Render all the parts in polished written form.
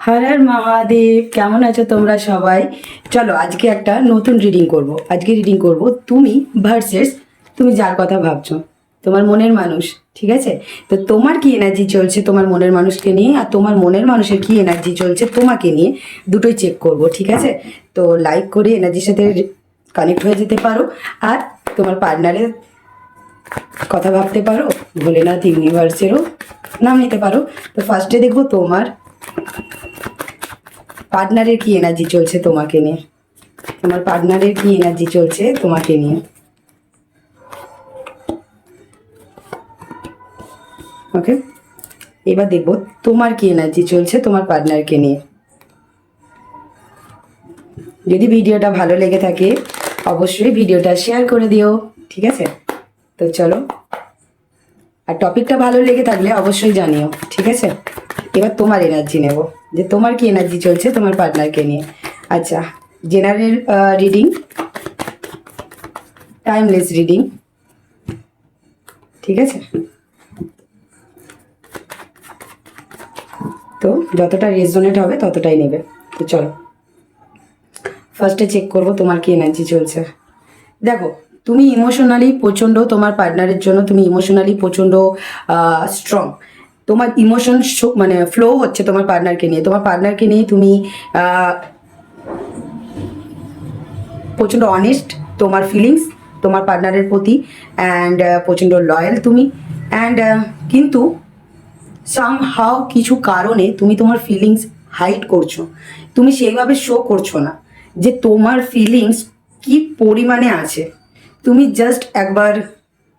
হর হর মহাদেব, কেমন আছো তোমরা সবাই? চলো আজকে একটা নতুন রিডিং করব। আজকে রিডিং করব তুমি ভার্সেস তুমি যার কথা ভাবছো, তোমার মনের মানুষ। ঠিক আছে? তো তোমার কি এনার্জি চলছে তোমার মনের মানুষকে নিয়ে, আর তোমার মনের মানুষের কি এনার্জি চলছে তোমাকে নিয়ে, দুটোই চেক করব। ঠিক আছে? তো লাইক করে এনার্জির সাথে কানেক্ট হয়ে যেতে পারো, আর তোমার পার্টনারের কথা ভাবতে পারো, ভোলেনাথ ইউনিভার্সেরও নাম নিতে পারো। তো ফার্স্টে দেখবো তোমার পার্টনারের কি এনার্জি চলছে তোমাকে নিয়ে, তোমার পার্টনারের কি এনার্জি চলছে তোমাকে নিয়ে। ওকে, এবার দেখবো তোমার কি এনার্জি চলছে তোমার পার্টনারকে নিয়ে। যদি ভিডিওটা ভালো লেগে থাকে অবশ্যই ভিডিওটা শেয়ার করে দিও। ঠিক আছে? তো চলো, আর টপিকটা ভালো লেগে থাকলে অবশ্যই জানিও। ঠিক আছে? এবার তোমার এনার্জি নেব, যে তোমার কি এনার্জি চলছে তোমার পার্টনারকে নিয়ে। আচ্ছা, জেনারেল রিডিং, টাইমলেস রিডিং। ঠিক আছে? তো যতটা রেজোনেট হবে ততটাই নেবে। তো চলো ফার্স্টে চেক করব তোমার কি এনার্জি চলছে। দেখো, তুমি ইমোশনালি প্রচণ্ড, তোমার পার্টনারের জন্য তুমি ইমোশনালি প্রচণ্ড স্ট্রং। তোমার ইমোশন মানে ফ্লো হচ্ছে তোমার পার্টনারকে নিয়ে। তোমার পার্টনারকে নিয়ে তুমি প্রচণ্ড অনেস্ট, তোমার ফিলিংস তোমার পার্টনারের প্রতি, অ্যান্ড প্রচণ্ড লয়াল তুমি। অ্যান্ড কিন্তু সামহাও কিছু কারণে তুমি তোমার ফিলিংস হাইড করছো, তুমি সেইভাবে শো করছো না যে তোমার ফিলিংস কি পরিমাণে আছে। তুমি জাস্ট একবার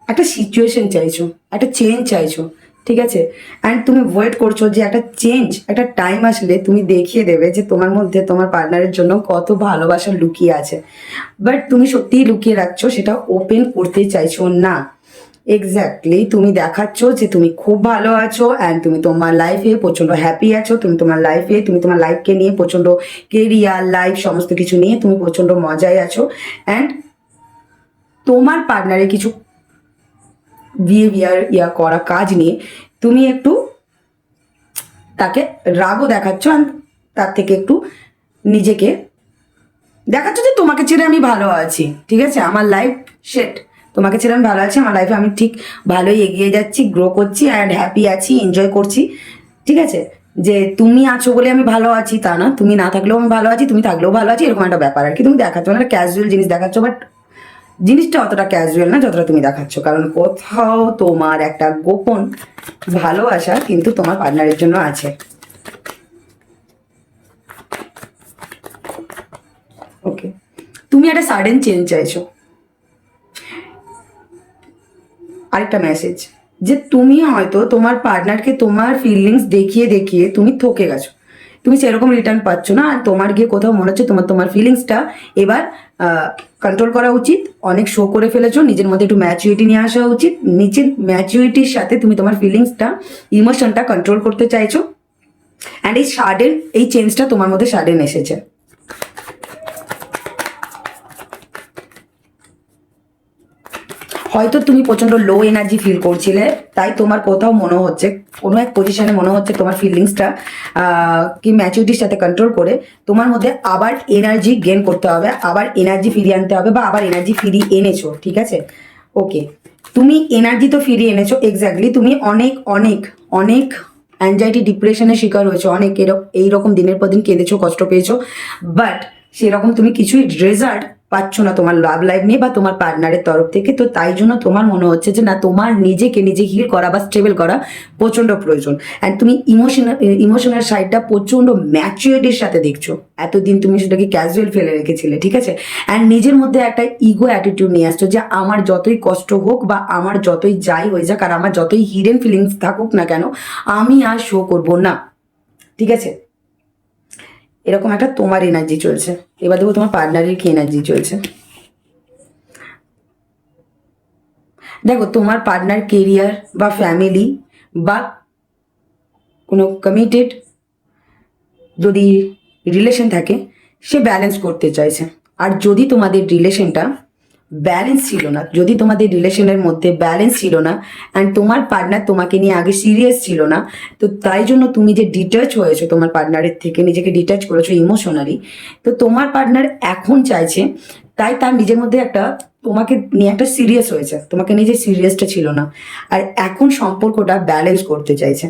একটা সিচুয়েশন চাইছো, একটা চেঞ্জ চাইছো। ঠিক আছে? অ্যান্ড তুমি ওয়েট করছো যে একটা চেঞ্জ, একটা টাইম আসলে তুমি দেখিয়ে দেবে যে তোমার মধ্যে তোমার পার্টনারের জন্য কত ভালোবাসা লুকিয়ে আছে। বাট তুমি সত্যিই লুকিয়ে রাখছো, সেটা ওপেন করতে চাইছো না। এক্স্যাক্টলি তুমি দেখাচ্ছ যে তুমি খুব ভালো আছো, অ্যান্ড তুমি তোমার লাইফে প্রচণ্ড হ্যাপি আছো। তুমি তোমার লাইফে, তুমি তোমার লাইফকে নিয়ে প্রচণ্ড, কেরিয়ার লাইফ সমস্ত কিছু নিয়ে তুমি প্রচণ্ড মজায় আছো। অ্যান্ড তোমার পার্টনারে কিছু বিহেভিয়ার করা কাজ নিয়ে তুমি একটু তাকে রাগও দেখাচ্ছ, অ্যান্ড তার থেকে একটু নিজেকে দেখাচ্ছ যে তোমাকে ছেড়ে আমি ভালো আছি। ঠিক আছে? আমার লাইফ সেট, তোমাকে ছেড়ে আমি ভালো আছি, আমার লাইফে আমি ঠিক ভালোই এগিয়ে যাচ্ছি, গ্রো করছি, অ্যান্ড হ্যাপি আছি, এনজয় করছি। ঠিক আছে? যে তুমি আছো বলে আমি ভালো আছি তা না, তুমি না থাকলেও আমি ভালো আছি, তুমি থাকলেও ভালো আছি, এরকম একটা ব্যাপার আর কি। তুমি দেখাচ্ছ না, ক্যাজুয়াল জিনিস দেখাচ্ছ, বাট জিনিসটা অতটা ক্যাজুয়াল না যতটা তুমি দেখাচ্ছ, কারণ কোথাও তোমার একটা গোপন ভালোবাসা কিন্তু তোমার পার্টনারের জন্য আছে। ওকে, তুমি একটা সাডেন চেঞ্জ চাইছো। আরেকটা মেসেজ, যে তুমি হয়তো তোমার পার্টনারকে তোমার ফিলিংস দেখিয়ে দেখিয়ে তুমি থকে গেছো, তুমি সেরকম রিটার্ন পাচ্ছ না, আর তোমার গিয়ে কোথাও মনে হচ্ছে তোমার তোমার ফিলিংসটা এবার কন্ট্রোল করা উচিত। অনেক শো করে ফেলেছো, নিজের মধ্যে একটু ম্যাচুরিটি নিয়ে আসা উচিত। নিজের ম্যাচুরিটির সাথে তুমি তোমার ফিলিংসটা, ইমোশনটা কন্ট্রোল করতে চাইছো। অ্যান্ড এই সাডেন, এই চেঞ্জটা তোমার মধ্যে সাডেন এসেছে। হয়তো তুমি প্রচন্ড লো এনার্জি ফিল করছিলে, তাই তোমার কোথাও মনে হচ্ছে, কোনো এক পজিশনে মনে হচ্ছে তোমার ফিলিংসটা কি ম্যাচুরিটির সাথে কন্ট্রোল করে তোমার মধ্যে আবার এনার্জি গেন করতে হবে, আবার এনার্জি ফিরিয়ে আনতে হবে, বা আবার এনার্জি ফিরিয়ে এনেছো। ঠিক আছে? ওকে, তুমি এনার্জি তো ফিরিয়ে এনেছো। এক্স্যাক্টলি তুমি অনেক অনেক অনেক অ্যাংজাইটি ডিপ্রেশনের শিকার হয়েছো, অনেক এইরকম দিনের পর দিন কেঁদেছো, কষ্ট পেয়েছো, বাট সেরকম তুমি কিছুই রেজাল্ট পাচ্ছ না তোমার লাভ লাইফ নিয়ে বা তোমার পার্টনারের তরফ থেকে। তো তাই জন্য তোমার মনে হচ্ছে যে না, তোমার নিজেকে নিজে হিল করা বা স্টেবল করা প্রচণ্ড প্রয়োজন। অ্যান্ড তুমি ইমোশনাল সাইডটা প্রচণ্ড ম্যাচুরিটির সাথে দেখছো। এতদিন তুমি সেটাকে ক্যাজুয়াল ফেলে রেখেছিলে। ঠিক আছে? অ্যান্ড নিজের মধ্যে একটা ইগো অ্যাটিটিউড নিয়ে আসছো, যে আমার যতই কষ্ট হোক বা আমার যতই যাই হয়ে যাক, আর আমার যতই হিডেন ফিলিংস থাকুক না কেন, আমি আর শো করবো না। ঠিক আছে? এরকম একটা তোমার এনার্জি চলছে। এবার দেখো তোমার পার্টনারের কি এনার্জি চলছে। দেখো, তোমার পার্টনার কেরিয়ার বা ফ্যামিলি বা কোনো কমিটেড যদি রিলেশন থাকে, সে ব্যালেন্স করতে চাইছে। আর যদি তোমাদের রিলেশনটা ব্যালেন্স ছিল না, যদি তোমাদের রিলেশনের মধ্যে ব্যালেন্স ছিল না অ্যান্ড তোমার পার্টনার তোমাকে নিয়ে আগে সিরিয়াস ছিল না, তো তাই জন্য তুমি যে ডিটাচ হয়েছো তোমার পার্টনারের থেকে, নিজেকে ডিটাচ করেছো ইমোশনালি, তো তোমার পার্টনার এখন চাইছে, তাই তার নিজের মধ্যে একটা তোমাকে নিয়ে একটা সিরিয়াস হয়েছে, তোমাকে নিয়ে যে সিরিয়াসটা ছিল না, আর এখন সম্পর্কটা ব্যালেন্স করতে চাইছে।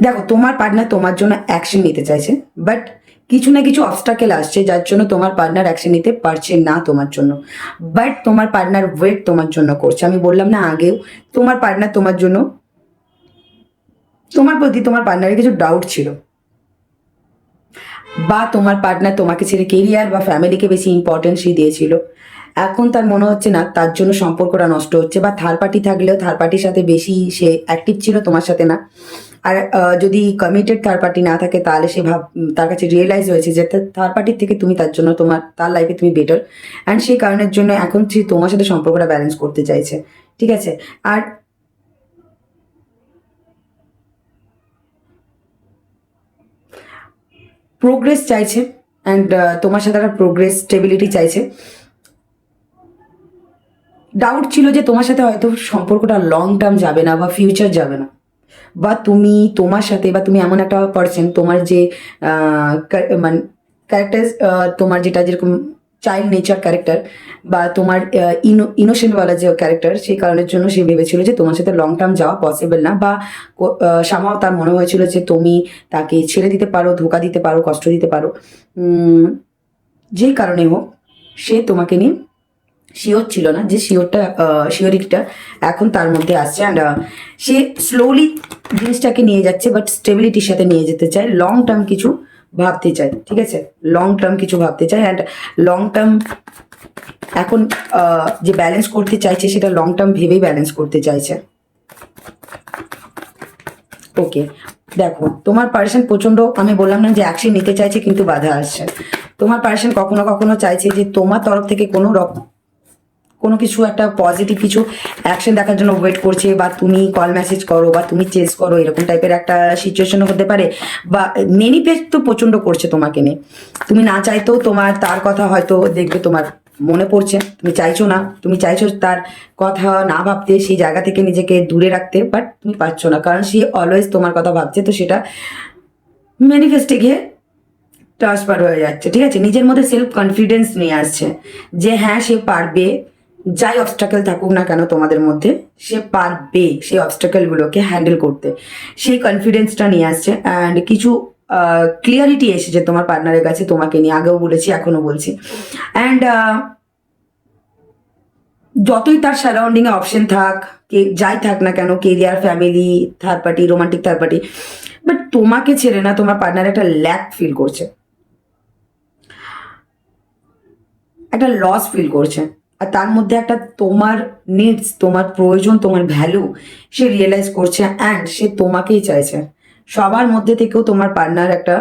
দেখো, তোমার পার্টনার তোমার জন্য অ্যাকশন নিতে চাইছে, বাট কিছু না কিছু অবস্টাকেল আসছে যার জন্য তোমার পার্টনার অ্যাকশন নিতে পারছে না তোমার জন্য। বাট তোমার পার্টনার ওয়েট তোমার জন্য করছে, আমি বললাম না আগেও, তোমার পার্টনার তোমার জন্য, তোমার প্রতি তোমার পার্টনারের কিছু ডাউট ছিল, বা তোমার পার্টনার তোমাকে ছেড়ে কেরিয়ার বা ফ্যামিলিকে বেশি ইম্পর্টেন্সই দিয়েছিল। এখন তার মনে হচ্ছে না, তার জন্য সম্পর্কটা নষ্ট হচ্ছে, বা থার্ড পার্টি থাকলেও থার্ড পার্টির সাথে বেশি সে অ্যাক্টিভ ছিল তোমার সাথে না। আর যদি কমিটেড থার্ড পার্টি না থাকে তাহলে সে তার কাছে রিয়েলাইজ হয়েছে যে থার্ড পার্টির থেকে তুমি তার জন্য, তার লাইফে তুমি বেটার, অ্যান্ড সেই কারণের জন্য এখন সে তোমার সাথে সম্পর্কটা ব্যালেন্স করতে চাইছে। ঠিক আছে? আর প্রোগ্রেস চাইছে, অ্যান্ড তোমার সাথে একটা প্রোগ্রেস স্টেবিলিটি চাইছে। ডাউট ছিল যে তোমার সাথে হয়তো সম্পর্কটা লং টার্ম যাবে না বা ফিউচার যাবে না, বা তুমি তোমার সাথে, বা তুমি এমন একটা পার্সন, তোমার যে মানে ক্যারেক্টার, তোমার যেটা যেরকম চাইল্ড নেচার ক্যারেক্টার, বা তোমার ইনোসেন্টওয়ালা যে ক্যারেক্টার, সেই কারণের জন্য সে ভেবেছিল যে তোমার সাথে লং টার্ম যাওয়া পসিবল না, বা সামাও তার মনে হয়েছিল যে তুমি তাকে ছেড়ে দিতে পারো, ধোকা দিতে পারো, কষ্ট দিতে পারো। যেই কারণে হোক, সে তোমাকে নিয়ে শিওর ছিল না, যে শিওরিটিটা এখন তার মধ্যে আসছে, অ্যান্ড সে স্লোলি জিনিসটাকে নিয়ে যাচ্ছে, বাট স্টেবিলিটির সাথে নিয়ে যেতে চায়, লং টার্ম কিছু ভাবতে চায়। ঠিক আছে? লং টার্ম কিছু ভাবতে চায়, অ্যান্ড লং টার্ম এখন যে ব্যালেন্স করতে চাইছে সেটা লং টার্ম ভেবেই ব্যালেন্স করতে চাইছে। ওকে, দেখো, তোমার পার্সন প্রচন্ড, আমি বললাম না যে অ্যাকশন নিতে চাইছে কিন্তু বাধা আসছে। তোমার পার্সন কখনো কখনো চাইছে যে তোমার তরফ থেকে কোনো কিছু একটা পজিটিভ কিছু অ্যাকশন দেখার জন্য ওয়েট করছে, বা তুমি কল মেসেজ করো, বা তুমি চেস করো, এরকম টাইপের একটা সিচুয়েশনও হতে পারে। বা ম্যানিফেস্ট তো প্রচণ্ড করছে তোমাকে নিয়ে, তুমি না চাইতেও তোমার তার কথা হয়তো দেখবে তোমার মনে পড়ছে, তুমি চাইছো না, তুমি চাইছো তার কথা না ভাবতে, সেই জায়গা থেকে নিজেকে দূরে রাখতে, বাট তুমি পারছো না, কারণ সে অলওয়েজ তোমার কথা ভাবছে, তো সেটা ম্যানিফেস্টে গিয়ে ট্রান্সফার হয়ে যাচ্ছে। ঠিক আছে? নিজের মধ্যে সেলফ কনফিডেন্স নিয়ে আসছে, যে হ্যাঁ সে পারবে, যাই অবস্টাকেল থাকুক না কেন তোমাদের মধ্যে, সে পারবে সেই অবস্টাকেলগুলোকে হ্যান্ডেল করতে, সেই কনফিডেন্সটা নিয়ে আসছে। অ্যান্ড কিছু ক্লিয়ারিটি এসেছে তোমার পার্টনারের কাছে তোমাকে নিয়ে, আগেও বলেছি এখনো বলছি। অ্যান্ড যতই তার সারাউন্ডিংয়ে অপশন থাক, যাই থাক না কেন, career, family, third party, romantic third party, but তোমাকে ছেড়ে না, তোমার পার্টনার একটা ল্যাক ফিল করছে, একটা লস ফিল করছে। আর তার মধ্যে একটা তোমার নিডস, তোমার প্রয়োজন, তোমার ভ্যালু সে রিয়েলাইজ করছে, অ্যান্ড সে তোমাকেই চাইছে। সবার মধ্যে থেকেও তোমার পার্টনার একটা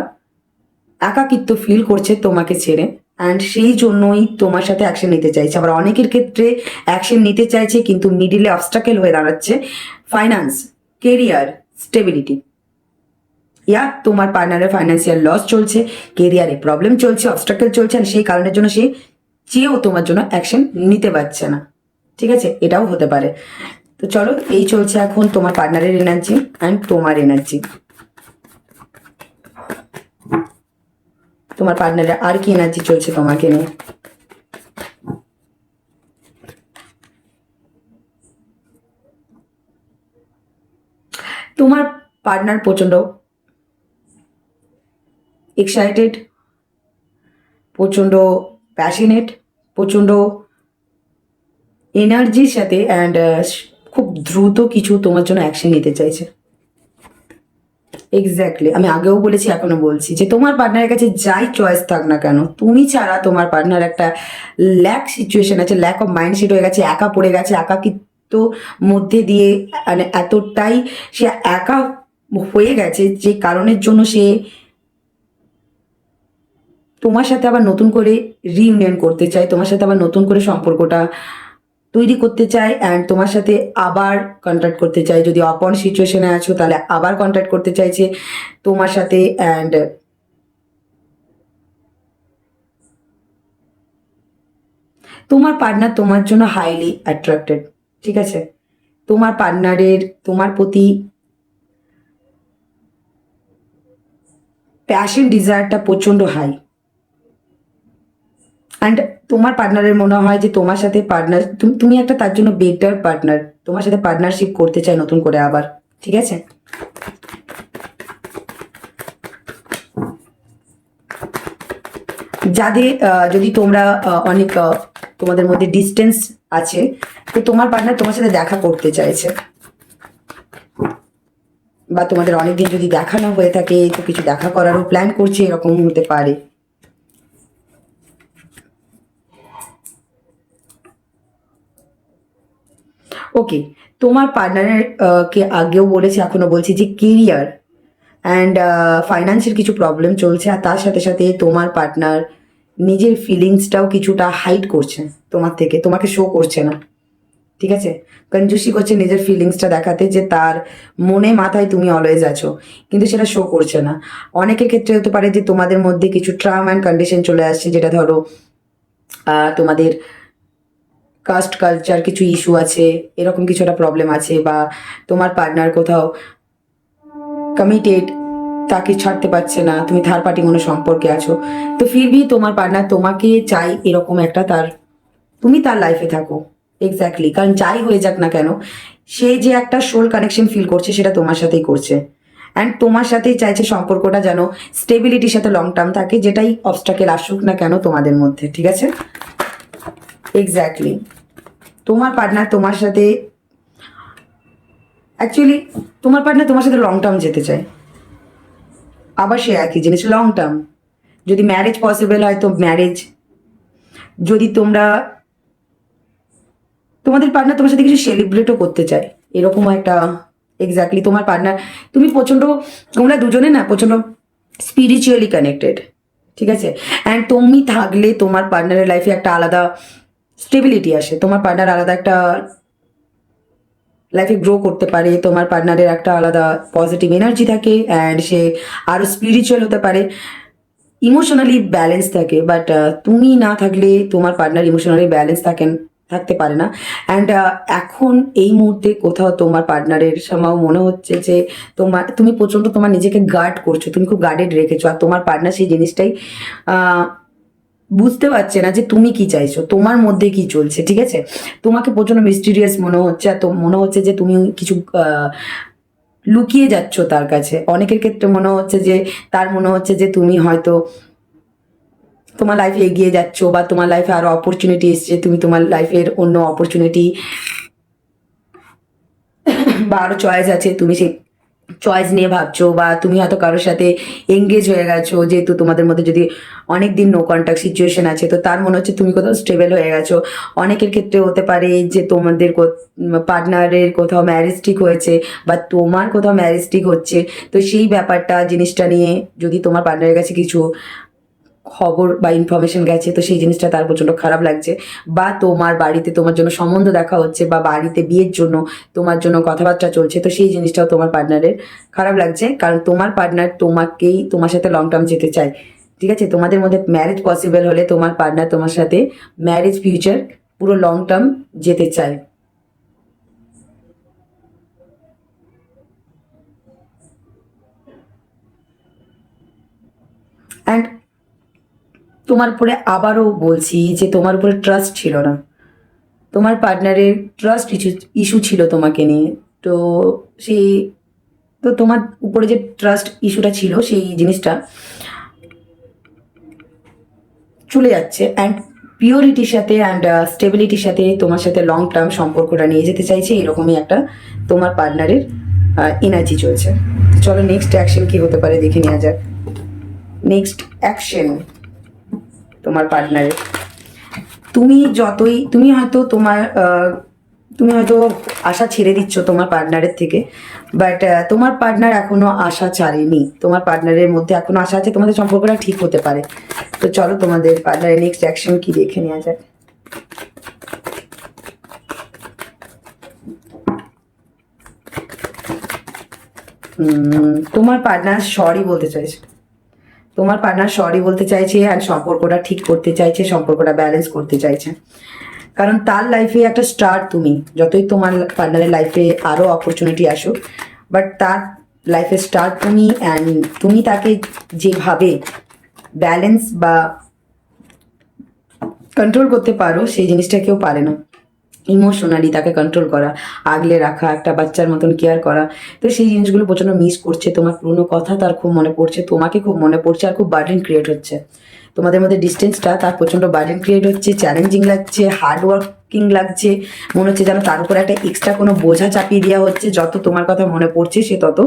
একাকিত্ব ফিল করছে তোমাকে ছেড়ে, অ্যান্ড সেই জন্যই তোমার সাথে অ্যাকশন নিতে চাইছে। আবার অনেকের ক্ষেত্রে অ্যাকশন নিতে চাইছে কিন্তু মিডিলে অবস্টাকেল হয়ে দাঁড়াচ্ছে ফাইন্যান্স, কেরিয়ার, স্টেবিলিটি, ইয়া তোমার পার্টনারের ফাইন্যান্সিয়াল লস চলছে, কেরিয়ারে প্রবলেম চলছে, অবস্টাকেল চলছে, আর সেই কারণের জন্য সে চেয়েও তোমার জন্য অ্যাকশন নিতে পারছে না। ঠিক আছে? এটাও হতে পারে। তো চলো, এই চলছে এখন তোমার পার্টনারের এনার্জি অ্যান্ড তোমার এনার্জি। তোমার পার্টনারের আর কি এনার্জি চলছে তোমাকে নিয়ে? তোমার পার্টনার প্রচন্ড এক্সাইটেড, প্রচন্ড প্যাশনেট, প্রচন্ড এনার্জির সাথে, অ্যান্ড খুব দ্রুত কিছু তোমার জন্য অ্যাকশন নিতে চাইছে। এক্স্যাক্টলি, আমি আগেও বলেছি এখনো বলছি, যে তোমার পার্টনারের কাছে যাই চয়েস থাক না কেন, তুমি ছাড়া তোমার পার্টনার একটা ল্যাক সিচুয়েশন আছে, ল্যাক অফ মাইন্ডসেট হয়ে গেছে, একা পড়ে গেছে, একাকিত্ব মধ্যে দিয়ে, মানে এতটাই সে একা হয়ে গেছে, যে কারণের জন্য সে তোমার সাথে আবার নতুন করে রিইউনিয়ন করতে চায়, তোমার সাথে আবার নতুন করে সম্পর্কটা তৈরি করতে চায়, অ্যান্ড তোমার সাথে আবার কন্ট্যাক্ট করতে চায়। যদি অপন সিচুয়েশনে আছো তাহলে আবার কন্ট্যাক্ট করতে চাইছে তোমার সাথে, অ্যান্ড তোমার পার্টনার তোমার জন্য হাইলি অ্যাট্রাক্টেড, ঠিক আছে? তোমার পার্টনারের তোমার প্রতি প্যাশন ডিজায়ারটা প্রচণ্ড হাই। অ্যান্ড তোমার পার্টনারের মনে হয় যে তোমার সাথে পার্টনার, তুমি একটা তার জন্য বেটার পার্টনার, তোমার সাথে পার্টনারশিপ করতে চায় নতুন করে আবার, ঠিক আছে? যাদের যদি তোমরা অনেক তোমাদের মধ্যে ডিস্টেন্স আছে, তো তোমার পার্টনার তোমার সাথে দেখা করতে চাইছে, বা তোমাদের অনেকদিন যদি দেখা না হয়ে থাকে তো কিছু দেখা করারও প্ল্যান করছে, এরকম হতে পারে। ওকে, তোমার পার্টনারের কে আগেও বলেছি, এখনো বলছি যে কেরিয়ার অ্যান্ড ফাইন্যান্সের কিছু প্রবলেম চলছে, আর তার সাথে সাথে তোমার পার্টনার নিজের ফিলিংসটাও কিছুটা হাইড করছে তোমার থেকে, তোমাকে শো করছে না, ঠিক আছে? কনজুসি করছে নিজের ফিলিংসটা দেখাতে, যে তার মনে মাথায় তুমি অলওয়েজ আছো, কিন্তু সেটা শো করছে না। অনেকের ক্ষেত্রে হতে পারে যে তোমাদের মধ্যে কিছু ট্রাম অ্যান্ড কন্ডিশন চলে আসছে, যেটা ধরো তোমাদের কাস্ট কালচার কিছু ইস্যু আছে, এরকম কিছু একটা প্রবলেম আছে, বা তোমার পার্টনার কোথাও কমিটেড, তাকে ছাড়তে পারছে না, তুমি থার্ড পার্টি কোনো সম্পর্কে আছো, তো ফিরবি তোমার পার্টনার তোমাকে চাই এরকম একটা, তার তুমি তার লাইফে থাকো। এক্স্যাক্টলি, কারণ যাই হয়ে যাক না কেন, সে যে একটা সোল কানেকশন ফিল করছে সেটা তোমার সাথেই করছে, অ্যান্ড তোমার সাথেই চাইছে সম্পর্কটা যেন স্টেবিলিটির সাথে লং টার্ম থাকে, যেটাই অবস্টাকেল আসুক না কেন তোমাদের মধ্যে, ঠিক আছে? এক্স্যাক্টলি, তোমার পার্টনার তোমার সাথে অ্যাকচুয়ালি তোমার পার্টনার তোমার সাথে লং টার্ম যেতে চায়। আবার সে একই জিনিস, লং টার্ম। যদি ম্যারেজ পসিবল হয় তো ম্যারেজ, যদি তোমরা, তোমাদের পার্টনার তোমার সাথে কিছু সেলিব্রেটও করতে চায়, এরকমও একটা। এক্স্যাক্টলি, তোমার পার্টনার, তুমি প্রচণ্ড, তোমরা দুজনে না প্রচণ্ড স্পিরিচুয়ালি কানেক্টেড, ঠিক আছে? অ্যান্ড তুমি থাকলে তোমার পার্টনারের লাইফে একটা আলাদা স্টেবিলিটি আসে, তোমার পার্টনার আলাদা একটা লাইফে গ্রো করতে পারে, তোমার পার্টনারের একটা আলাদা পজিটিভ এনার্জি থাকে, অ্যান্ড সে আরও স্পিরিচুয়াল হতে পারে, ইমোশনালি ব্যালেন্স থাকে। বাট তুমি না থাকলে তোমার পার্টনার ইমোশনালি ব্যালেন্স থাকতে পারে না। অ্যান্ড এখন এই মুহূর্তে কোথাও তোমার পার্টনারের সময় মনে হচ্ছে যে তুমি প্রচণ্ড তোমার নিজেকে গার্ড করছো, তুমি খুব গার্ডেড রেখেছো, আর তোমার পার্টনার সেই জিনিসটাই বুঝতে পারছে না যে তুমি কি চাইছো, তোমার মধ্যে কি চলছে, ঠিক আছে? তোমাকে প্রচণ্ড মিস্টিরিয়াস মনে হচ্ছে, আর তো মনে হচ্ছে যে তুমি কিছু লুকিয়ে যাচ্ছ তার কাছে। অনেকের ক্ষেত্রে মনে হচ্ছে যে তার মনে হচ্ছে যে তুমি হয়তো তোমার লাইফে এগিয়ে যাচ্ছ, বা তোমার লাইফে আরো অপরচুনিটি এসছে, তুমি তোমার লাইফের অন্য অপরচুনিটি বা আরো চয়েস আছে, তুমি সেই চয়েস নিয়ে ভাবছো, বা তুমি হয়তো কারোর সাথে এঙ্গেজ হয়ে গেছো, যেহেতু তোমাদের মধ্যে যদি অনেক দিন নো কন্ট্যাক্ট সিচুয়েশন আছে, তো তার মনে হচ্ছে তুমি কোথাও স্টেবল হয়ে গেছো। অনেকের ক্ষেত্রে হতে পারে যে তোমাদের পার্টনারের কোথাও ম্যারেজ ঠিক হয়েছে, বা তোমার কোথাও ম্যারেজ ঠিক হচ্ছে, তো সেই ব্যাপারটা জিনিসটা নিয়ে যদি তোমার পার্টনারের কাছে কিছু খবর বা ইনফরমেশন গেছে, তো সেই জিনিসটা তার প্রচণ্ড খারাপ লাগছে, বা তোমার বাড়িতে তোমার জন্য সম্বন্ধ দেখা হচ্ছে, বা বাড়িতে বিয়ের জন্য তোমার জন্য কথাবার্তা চলছে, তো সেই জিনিসটাও তোমার পার্টনারের খারাপ লাগছে, কারণ তোমার পার্টনার তোমার সাথে লং টার্ম যেতে চায়, ঠিক আছে? তোমাদের মধ্যে ম্যারেজ পসিবল হলে তোমার পার্টনার তোমার সাথে ম্যারেজ ফিউচার পুরো লং টার্ম যেতে চায়। অ্যান্ড তোমার উপরে আবারও বলছি যে তোমার উপরে ট্রাস্ট ছিল না, তোমার পার্টনারের ট্রাস্ট ইস্যু ছিল তোমাকে নিয়ে। তো সেই, তো তোমার উপরে যে ট্রাস্ট ইস্যুটা ছিল সেই জিনিসটা চলে যাচ্ছে, অ্যান্ড পিওরিটির সাথে অ্যান্ড স্টেবিলিটির সাথে তোমার সাথে লং টার্ম সম্পর্কটা নিয়ে যেতে চাইছে, এরকমই একটা তোমার পার্টনারের এনার্জি চলছে। তো চলো নেক্সট অ্যাকশন কি হতে পারে দেখে নেওয়া যাক। নেক্সট অ্যাকশন তোমার পার্টনারের, তুমি হয়তো আশা ছেড়ে দিচ্ছ তোমার পার্টনারের থেকে, বাট তোমার পার্টনার এখনো আশা ছাড়েনি, তোমার পার্টনারের মধ্যে এখনো আশা আছে, তোমাদের সম্পর্কটা ঠিক হতে পারে। তো চলো তোমাদের পার্টনারের নেক্সট অ্যাকশন কি দেখে নেওয়া যাক। তোমার পার্টনার সরি বলতে চাইছে, তোমার পার্টনার সরি বলতে চাইছে আর সম্পর্কটা ঠিক করতে চাইছে, সম্পর্কটা ব্যালেন্স করতে চাইছে, কারণ তার লাইফে একটা স্টার তুমি, যতই তোমার পার্টনারের লাইফে আরও অপরচুনিটি আসুক, বাট তার লাইফে স্টার তুমি, অ্যান্ড তুমি তাকে যেভাবে ব্যালেন্স বা কন্ট্রোল করতে পারো সেই জিনিসটা কেউ পারে না। ইমোশনালি তাকে কন্ট্রোল করা, আগলে রাখা, একটা বাচ্চার মতন কেয়ার করা, তো সেই জিনিসগুলো প্রচণ্ড মিস করছে। তোমার পুরনো কথা তার খুব মনে পড়ছে, তোমাকে খুব মনে পড়ছে, আর খুব বার্ডেন ক্রিয়েট হচ্ছে তোমাদের মধ্যে। ডিস্টেন্সটা তার প্রচণ্ড বার্ডেন ক্রিয়েট হচ্ছে, চ্যালেঞ্জিং লাগছে, হার্ড ওয়ার্কিং লাগছে, মনে হচ্ছে যেন তার উপরে একটা এক্সট্রা কোনো বোঝা চাপিয়ে দেওয়া হচ্ছে। যত তোমার কথা মনে পড়ছে সে তত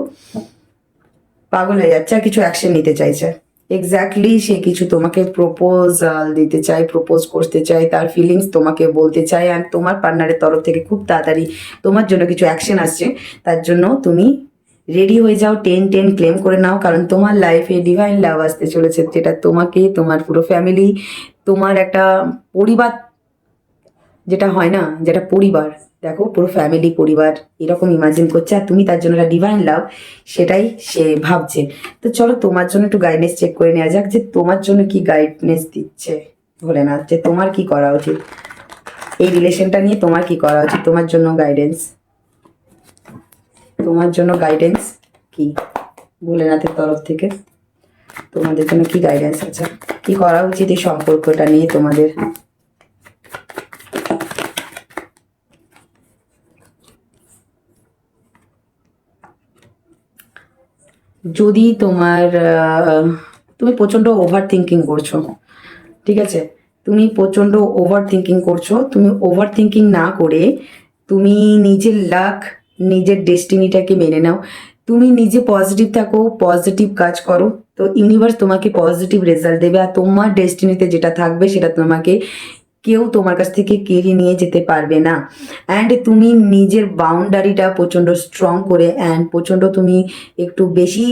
পাগল হয়ে যাচ্ছে আর কিছু অ্যাকশন নিতে চাইছে। এক্স্যাক্টলি সে কিছু তোমাকে প্রপোজাল দিতে চায়, প্রপোজ করতে চায়, তার ফিলিংস তোমাকে বলতে চায়, আর তোমার পার্টনারের তরফ থেকে খুব তাড়াতাড়ি তোমার জন্য কিছু অ্যাকশন আসছে। তার জন্য তুমি রেডি হয়ে যাও, 10-10 ক্লেম করে নাও, কারণ তোমার লাইফে ডিভাইন লাভ আসতে চলেছে, যেটা তোমাকে, তোমার পুরো ফ্যামিলি, তোমার একটা পরিবার, যেটা হয় না, যেটা পরিবার, দেখো পুরো ফ্যামিলি পরিবার এরকম ইমাজিন করছে, আর তুমি তার জন্য একটা ডিভাইন লাভ, সেটাই সে ভাবছে। তো চলো তোমার জন্য একটু গাইডনেস চেক করে নেওয়া যাক, যে তোমার জন্য কি গাইডনেস দিচ্ছে ভোলেনাথ, যে তোমার কি করা উচিত এই রিলেশনটা নিয়ে, তোমার কি করা উচিত, তোমার জন্য গাইডেন্স, তোমার জন্য গাইডেন্স কি ভোলেনাথের তরফ থেকে, তোমাদের জন্য কি গাইডেন্স আছে, কি করা উচিত এই সম্পর্কটা নিয়ে তোমাদের। যদি তোমার তুমি প্রচণ্ড ওভার থিঙ্কিং করছো, ঠিক আছে, তুমি প্রচণ্ড ওভার থিঙ্কিং করছো, তুমি ওভার থিঙ্কিং না করে তুমি নিজের লাক, নিজের ডেস্টিনিটাকে মেনে নাও, তুমি নিজে পজিটিভ থাকো, পজিটিভ কাজ করো, তো ইউনিভার্স তোমাকে পজিটিভ রেজাল্ট দেবে, আর তোমার ডেস্টিনিতে যেটা থাকবে সেটা তোমাকে কেউ তোমার কাছ থেকে কেড়ে নিয়ে যেতে পারবে না। অ্যান্ড তুমি নিজের বাউন্ডারিটা প্রচণ্ড স্ট্রং করে, অ্যান্ড প্রচণ্ড তুমি একটু বেশি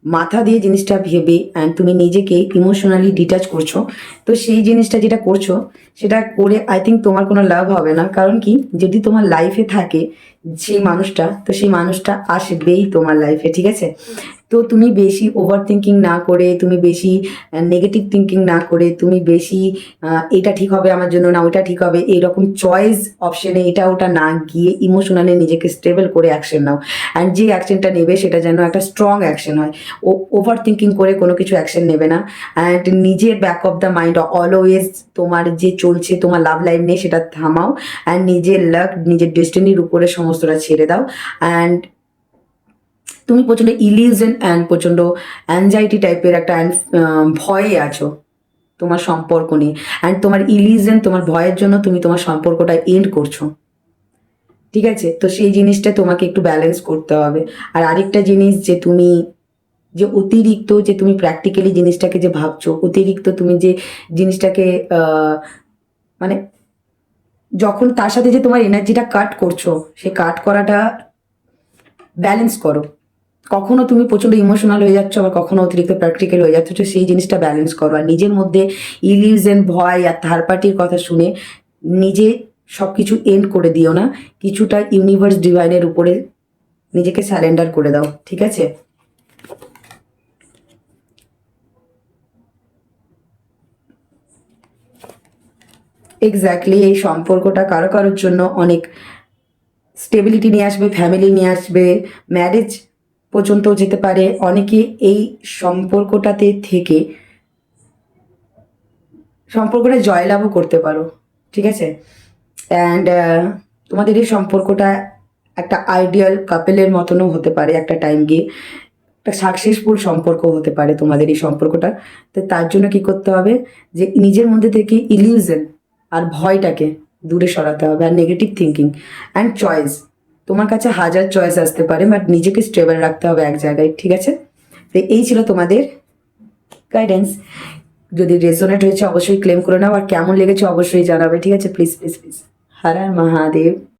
মাথা দিয়ে জিনিসটা ভেবে, অ্যান্ড তুমি নিজেকে ইমোশনালি ডিটাচ করছো, তো সেই জিনিসটা যেটা করছো সেটা করে আই থিঙ্ক তোমার কোনো লাভ হবে না। কারণ কি, যদি তোমার লাইফে থাকে সেই মানুষটা, তো সেই মানুষটা আসবেই তোমার লাইফে, ঠিক আছে। তো তুমি বেশি ওভার থিঙ্কিং না করে, তুমি বেশি নেগেটিভ থিঙ্কিং না করে, তুমি বেশি এটা ঠিক হবে আমার জন্য না ওইটা ঠিক হবে এইরকম চয়েস অপশনে এটা ওটা না গিয়ে ইমোশনালি নিজেকে স্টেবল করে অ্যাকশন নাও, অ্যান্ড যে অ্যাকশনটা নেবে সেটা যেন একটা স্ট্রং অ্যাকশন হয়। ওভার থিঙ্কিং করে কোনো কিছু অ্যাকশন নেবে না, অ্যান্ড নিজের back of the mind always তোমার যে চলছে তোমার লাভ লাইফ নিয়ে সেটা থামাও, অ্যান্ড নিজের লাক, নিজের ডেস্টিনির উপরে সমস্তটা ছেড়ে দাও। অ্যান্ড তুমি প্রচণ্ড ইলিউশন অ্যান্ড প্রচণ্ড অ্যাংজাইটি টাইপের একটা ভয়ে আছো তোমার সম্পর্ক নিয়ে, অ্যান্ড তোমার ইলিউশন, তোমার ভয়ের জন্য তুমি তোমার সম্পর্কটা এন্ড করছো, ঠিক আছে। তো সেই জিনিসটা তোমাকে একটু ব্যালেন্স করতে হবে। আর আরেকটা জিনিস, যে তুমি যে অতিরিক্ত, যে তুমি প্র্যাকটিক্যালি জিনিসটাকে যে ভাবছো, অতিরিক্ত তুমি যে জিনিসটাকে মানে যখন তার সাথে যে তোমার এনার্জিটা কাট করছো, সে কাট করাটা ব্যালেন্স করো। কখনো তুমি প্রচণ্ড ইমোশনাল হয়ে যাচ্ছ, আবার কখনো অতিরিক্ত প্র্যাকটিক্যাল হয়ে যাচ্ছ, তো সেই জিনিসটা ব্যালেন্স করো। আর নিজের মধ্যে ইলিউশন, ভয় আর থার্ড পার্টির কথা শুনে নিজে সব কিছু এন্ড করে দিও না, কিছুটা ইউনিভার্স ডিভাইনের উপরে নিজেকে স্যারেন্ডার করে দাও, ঠিক আছে। এক্স্যাক্টলি এই সম্পর্কটা কারো কারোর জন্য অনেক স্টেবিলিটি নিয়ে আসবে, ফ্যামিলি নিয়ে আসবে, ম্যারেজ পর্যন্ত যেতে পারে। অনেকে এই সম্পর্কটাতে থেকে সম্পর্কটা জয়লাভও করতে পারো, ঠিক আছে। অ্যান্ড তোমাদের এই সম্পর্কটা একটা আইডিয়াল কাপেলের মতনও হতে পারে একটা টাইম গিয়ে, একটা সাকসেসফুল সম্পর্ক হতে পারে তোমাদের এই সম্পর্কটা। তো তার জন্য কি করতে হবে, যে নিজের মধ্যে থেকে ইলিউশন আর ভয়টাকে দূরে সরাতে হবে, আর নেগেটিভ থিঙ্কিং অ্যান্ড চয়েস, তোমার কাছে হাজার চয়েস আসতে পারে, বাট নিজেকে স্টেবল রাখতে হবে এক জায়গায়, ঠিক আছে। তো এই ছিল তোমাদের গাইডেন্স। যদি রেজোনেট হয়েছে অবশ্যই ক্লেম করে নাও, আর কেমন লেগেছে অবশ্যই জানাবে, ঠিক আছে। Please please please. Har Har Mahadev.